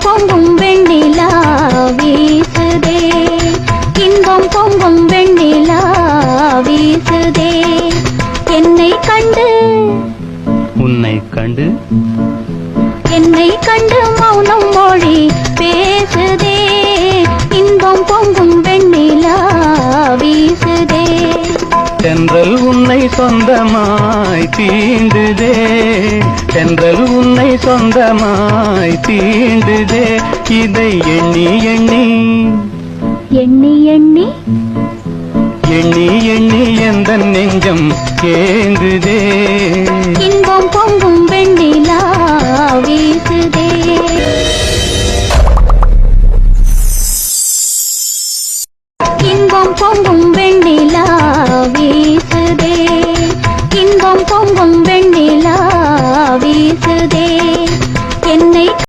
பொங்கும் வெண்ணிலா வீசுதே, இன்பம் பொங்கும் வெண்ணிலா வீசுதே. என்னை கண்டு உன்னை கண்டு என்னை கண்டு மௌனம் மொழி பேசுதே, இன்பம் பொங்கும் வெண்ணிலா வீசுதே. தென்றல் உன்னை சொந்தமாய் தீண்டுதே, தென்றல் உன்னை சொந்தமாய் தீண்டுதே. இதை எண்ணி எண்ணி எண்ணி எண்ணி எண்ணி எண்ணி எந்த நெஞ்சம் ஏங்குதே. இன்பம் பொங்கும் வெண்ணிலா வீசுதே.